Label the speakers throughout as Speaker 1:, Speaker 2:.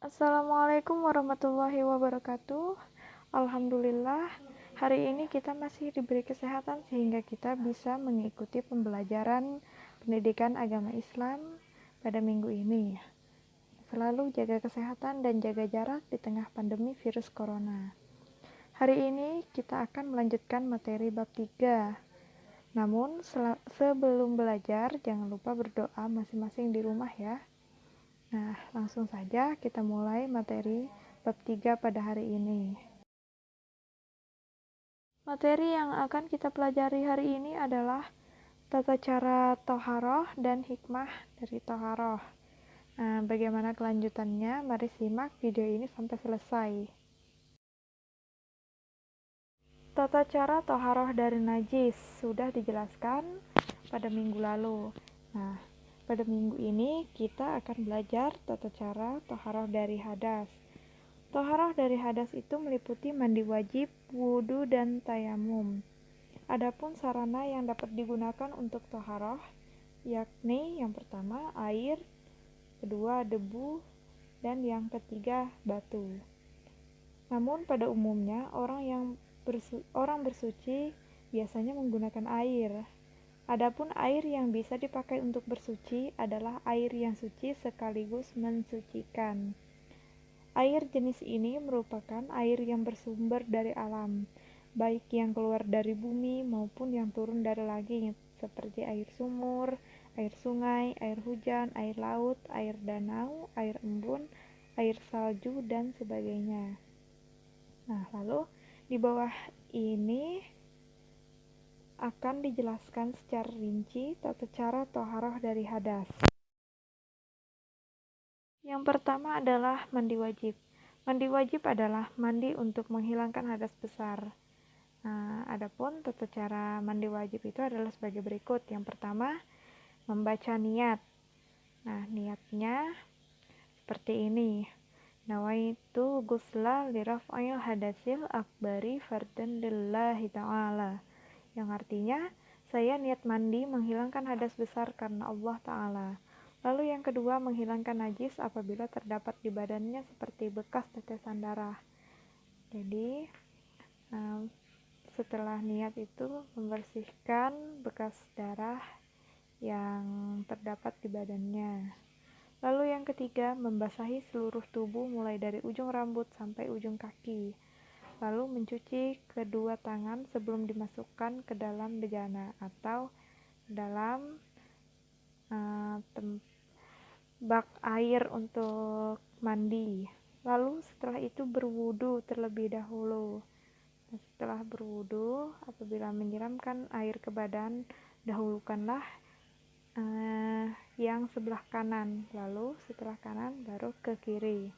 Speaker 1: Assalamualaikum warahmatullahi wabarakatuh. Alhamdulillah, hari ini kita masih diberi kesehatan sehingga kita bisa mengikuti pembelajaran pendidikan agama Islam pada minggu ini. Selalu jaga kesehatan dan jaga jarak di tengah pandemi virus corona. Hari ini kita akan melanjutkan materi bab 3. Namun, sebelum belajar, jangan lupa berdoa masing-masing di rumah ya. Nah, langsung saja kita mulai materi bab 3 pada hari ini. Materi yang akan kita pelajari hari ini adalah tata cara toharoh dan hikmah dari toharoh. Nah, bagaimana kelanjutannya? Mari simak video ini sampai selesai. Tata cara toharoh dari najis sudah dijelaskan pada minggu lalu. Nah, pada minggu ini kita akan belajar tata cara toharoh dari hadas. Toharoh dari hadas itu meliputi mandi wajib, wudhu, dan tayamum. Adapun sarana yang dapat digunakan untuk toharoh, yakni yang pertama air, kedua debu, dan yang ketiga batu. Namun pada umumnya orang bersuci biasanya menggunakan air. Adapun air yang bisa dipakai untuk bersuci adalah air yang suci sekaligus mensucikan. Air jenis ini merupakan air yang bersumber dari alam, baik yang keluar dari bumi maupun yang turun dari langit, seperti air sumur, air sungai, air hujan, air laut, air danau, air embun, air salju, dan sebagainya. Nah, lalu di bawah ini akan dijelaskan secara rinci tata cara toharoh dari hadas. Yang pertama adalah mandi wajib. Mandi wajib adalah mandi untuk menghilangkan hadas besar. Nah, adapun tata cara mandi wajib itu adalah sebagai berikut. Yang pertama, membaca niat. Nah, niatnya seperti ini. Nawaitu gusla liraf'il hadasil akbari fardan lillahi ta'ala. Yang artinya, saya niat mandi menghilangkan hadas besar karena Allah Ta'ala. Lalu yang kedua, menghilangkan najis apabila terdapat di badannya seperti bekas tetesan darah. Jadi, setelah niat itu membersihkan bekas darah yang terdapat di badannya. Lalu yang ketiga, membasahi seluruh tubuh mulai dari ujung rambut sampai ujung kaki. Lalu mencuci kedua tangan sebelum dimasukkan ke dalam bejana atau dalam bak air untuk mandi. Lalu setelah itu berwudu terlebih dahulu. Setelah berwudu, apabila menyiramkan air ke badan, dahulukanlah yang sebelah kanan, lalu setelah kanan baru ke kiri.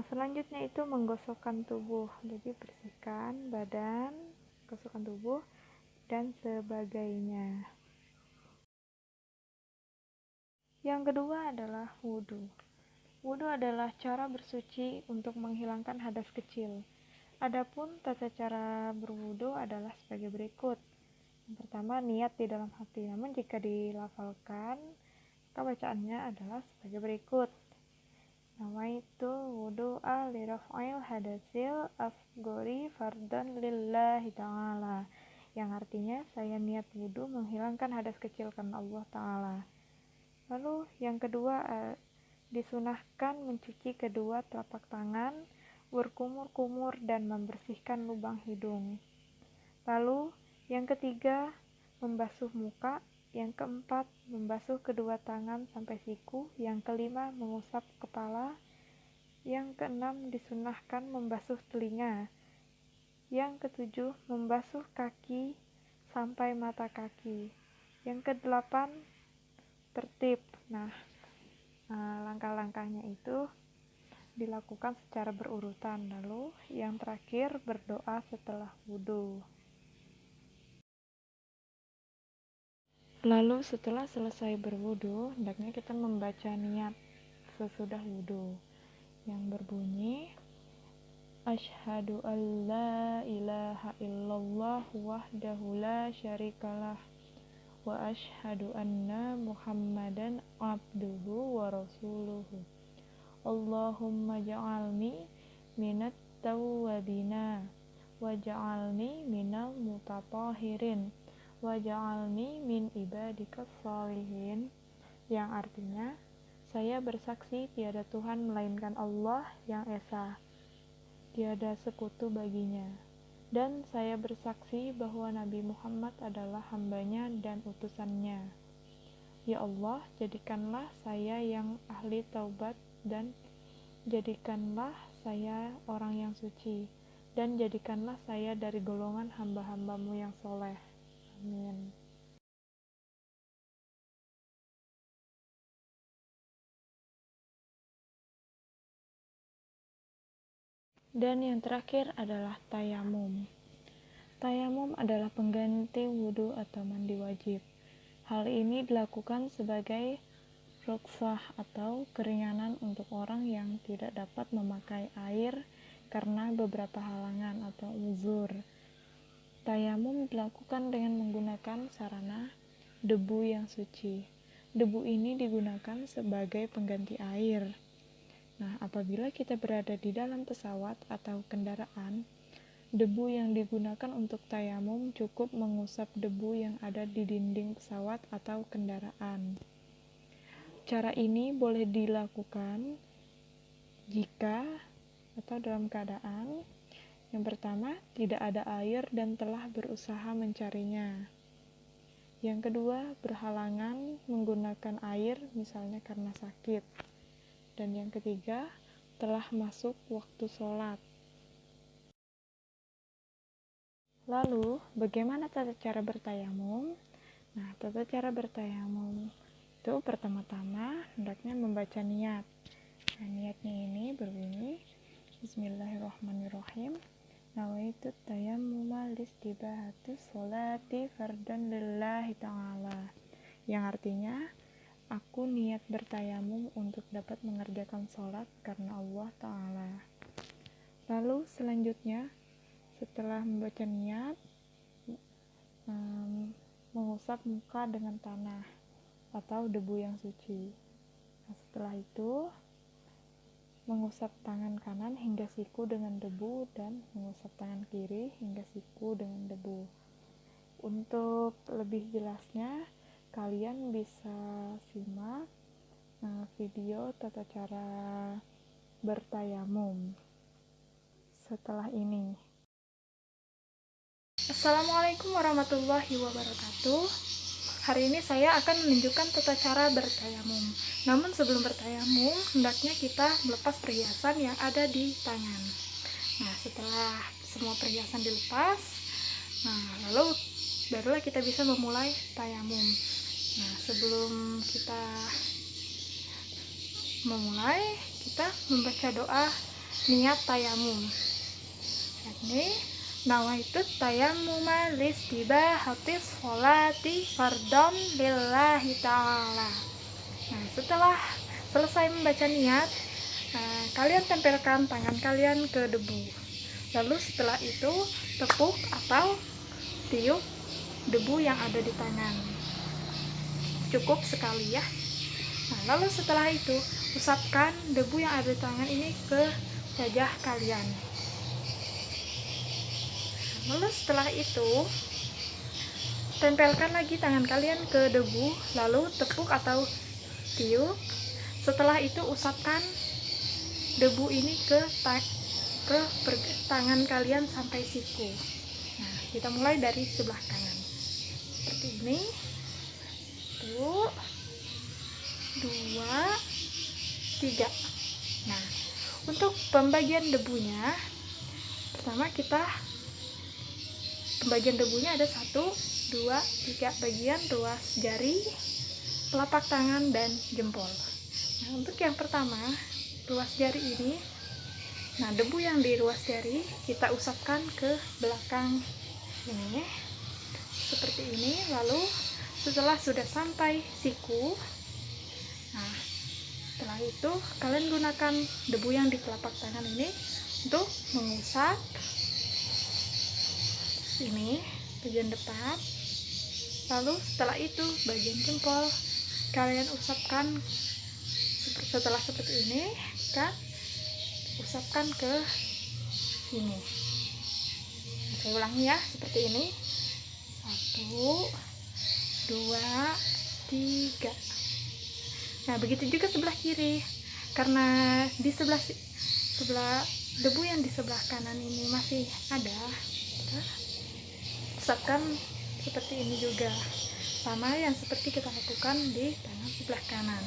Speaker 1: Selanjutnya itu menggosokkan tubuh, jadi bersihkan badan, gosokkan tubuh, dan sebagainya. Yang kedua adalah wudhu. Wudhu adalah cara bersuci untuk menghilangkan hadas kecil. Adapun tata cara berwudhu adalah sebagai berikut. Yang pertama, niat di dalam hati. Namun jika dilafalkan, maka bacaannya adalah sebagai berikut. Nawaitu wudu'a liraf'il hadasil asgori fardan lillahi ta'ala. Yang artinya, saya niat wudhu menghilangkan hadas kecil karena Allah Ta'ala. Lalu yang kedua, disunahkan mencuci kedua telapak tangan, berkumur-kumur, dan membersihkan lubang hidung. Lalu yang ketiga, membasuh muka. Yang keempat, membasuh kedua tangan sampai siku. Yang kelima, mengusap kepala. Yang keenam, disunahkan membasuh telinga. Yang ketujuh, membasuh kaki sampai mata kaki. Yang kedelapan, tertib. Nah, langkah-langkahnya itu dilakukan secara berurutan. Lalu yang terakhir, berdoa setelah wudhu. Lalu setelah selesai berwudhu, hendaknya kita membaca niat sesudah wudhu yang berbunyi Asyhadu an la ilaha illallah wahdahu la syarikalah wa asyhadu anna muhammadan abduhu wa rasuluhu. Allahumma ja'alni minat tawwabina waj'alni minal mutatahhirin waj'alni min ibadikas shalihin, yang artinya, saya bersaksi tiada Tuhan melainkan Allah yang Esa, tiada sekutu baginya, dan saya bersaksi bahwa Nabi Muhammad adalah hambanya dan utusannya. Ya Allah, jadikanlah saya yang ahli taubat dan jadikanlah saya orang yang suci, dan jadikanlah saya dari golongan hamba-hambamu yang soleh. Amin. Dan yang terakhir adalah tayamum. Tayamum adalah pengganti wudhu atau mandi wajib. Hal ini dilakukan sebagai rukhsah atau keringanan untuk orang yang tidak dapat memakai air karena beberapa halangan atau uzur. Tayamum dilakukan dengan menggunakan sarana debu yang suci. Debu ini digunakan sebagai pengganti air. Nah, apabila kita berada di dalam pesawat atau kendaraan, debu yang digunakan untuk tayamum cukup mengusap debu yang ada di dinding pesawat atau kendaraan. Cara ini boleh dilakukan jika atau dalam keadaan yang pertama, tidak ada air dan telah berusaha mencarinya. Yang kedua, berhalangan menggunakan air misalnya karena sakit. Dan yang ketiga, telah masuk waktu sholat. Lalu, bagaimana tata cara bertayamum? Nah, tata cara bertayamum itu pertama-tama hendaknya membaca niat. Nah, niatnya ini berbunyi Bismillahirrahmanirrahim. Nawaitu tayammuma listibahati sholati fardan lillahi ta'ala, yang artinya, aku niat bertayamum untuk dapat mengerjakan sholat karena Allah Ta'ala. Lalu selanjutnya, setelah membaca niat, mengusap muka dengan tanah atau debu yang suci. Nah, setelah itu, mengusap tangan kanan hingga siku dengan debu dan mengusap tangan kiri hingga siku dengan debu. Untuk lebih jelasnya, kalian bisa simak video tata cara bertayamum setelah ini. Assalamualaikum warahmatullahi wabarakatuh. Hari ini saya akan menunjukkan tata cara bertayamum. Namun sebelum bertayamum, hendaknya kita melepas perhiasan yang ada di tangan. Nah, setelah semua perhiasan dilepas, lalu barulah kita bisa memulai tayamum. Nah, sebelum kita memulai, kita membaca doa niat tayamum. Yakni nawaitu tayammuma listibahatis sholati fardhon lillahi ta'ala. Nah, setelah selesai membaca niat, kalian tempelkan tangan kalian ke debu. Lalu setelah itu tepuk atau tiup debu yang ada di tangan. Cukup sekali ya. Nah, lalu setelah itu usapkan debu yang ada di tangan ini ke wajah kalian. Lalu setelah itu tempelkan lagi tangan kalian ke debu, lalu tepuk atau tiup. Setelah itu usapkan debu ini ke tangan kalian sampai siku. Nah, kita mulai dari sebelah kanan seperti ini. 1, 2, 3. Nah, untuk pembagian debunya, pertama kita pembagian debunya ada 1, 2, 3 bagian ruas jari, telapak tangan, dan jempol. Nah, untuk yang pertama, ruas jari ini, nah debu yang di ruas jari kita usapkan ke belakang ini, seperti ini. Lalu setelah sudah sampai siku, nah setelah itu kalian gunakan debu yang di telapak tangan ini untuk mengusap ini bagian depan. Lalu setelah itu bagian jempol kalian usapkan setelah seperti ini. tiriskan, usapkan ke sini. Saya ulangi ya, seperti ini. 1, 2, 3. Nah, begitu juga sebelah kiri. Karena di sebelah debu yang di sebelah kanan ini masih ada, kita usapkan seperti ini juga. Sama yang seperti kita lakukan di tangan sebelah kanan.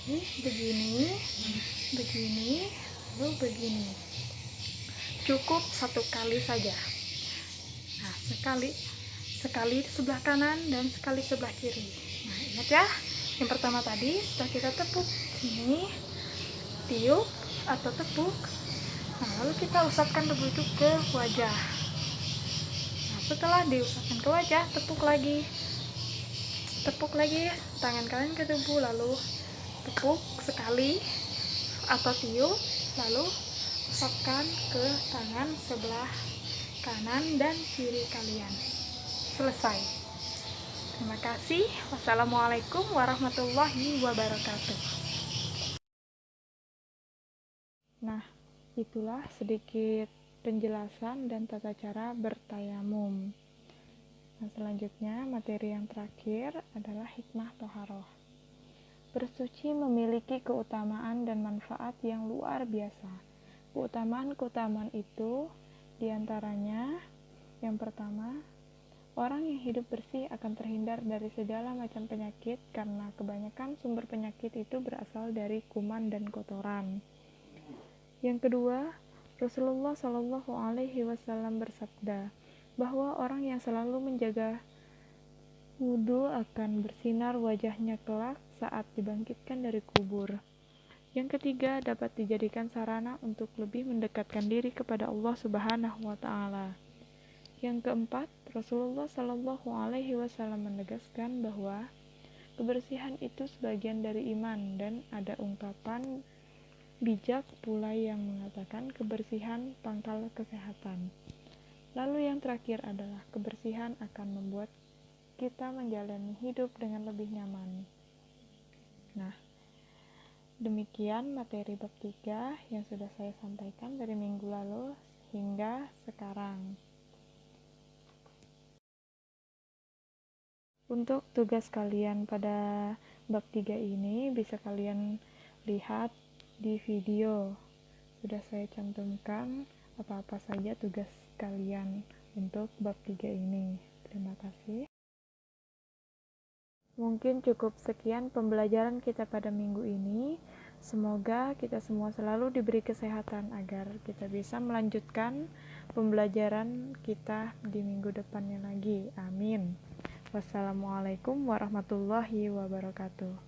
Speaker 1: Ini begini, begini, lalu begini. Cukup 1 kali saja. Nah, sekali sebelah kanan dan sekali sebelah kiri. Nah, ingat ya, yang pertama tadi setelah kita tepuk sini, tiup atau tepuk, nah, lalu kita usapkan debu itu ke wajah. Nah, setelah diusapkan ke wajah, tepuk lagi tangan kalian ke debu, lalu tepuk sekali atau tiup, lalu usapkan ke tangan sebelah kanan dan kiri kalian. Selesai. Terima kasih. Wassalamualaikum warahmatullahi wabarakatuh. Nah, itulah sedikit penjelasan dan tata cara bertayamum. Nah, selanjutnya materi yang terakhir adalah hikmah toharoh. Bersuci memiliki keutamaan dan manfaat yang luar biasa. Keutamaan itu diantaranya, yang pertama, orang yang hidup bersih akan terhindar dari segala macam penyakit karena kebanyakan sumber penyakit itu berasal dari kuman dan kotoran. Yang kedua, Rasulullah Shallallahu Alaihi Wasallam bersabda bahwa orang yang selalu menjaga wudhu akan bersinar wajahnya kelak saat dibangkitkan dari kubur. Yang ketiga, dapat dijadikan sarana untuk lebih mendekatkan diri kepada Allah Subhanahu wa Ta'ala. Yang keempat, Rasulullah Shallallahu Alaihi Wasallam menegaskan bahwa kebersihan itu sebagian dari iman, dan ada ungkapan bijak pula yang mengatakan kebersihan pangkal kesehatan. Lalu yang terakhir adalah kebersihan akan membuat kita menjalani hidup dengan lebih nyaman. Nah, demikian materi bab 3 yang sudah saya sampaikan dari minggu lalu hingga sekarang. Untuk tugas kalian pada bab 3 ini bisa kalian lihat di video. Sudah saya cantumkan apa-apa saja tugas kalian untuk bab 3 ini. Terima kasih. Mungkin cukup sekian pembelajaran kita pada minggu ini. Semoga kita semua selalu diberi kesehatan agar kita bisa melanjutkan pembelajaran kita di minggu depannya lagi. Amin. Wassalamualaikum warahmatullahi wabarakatuh.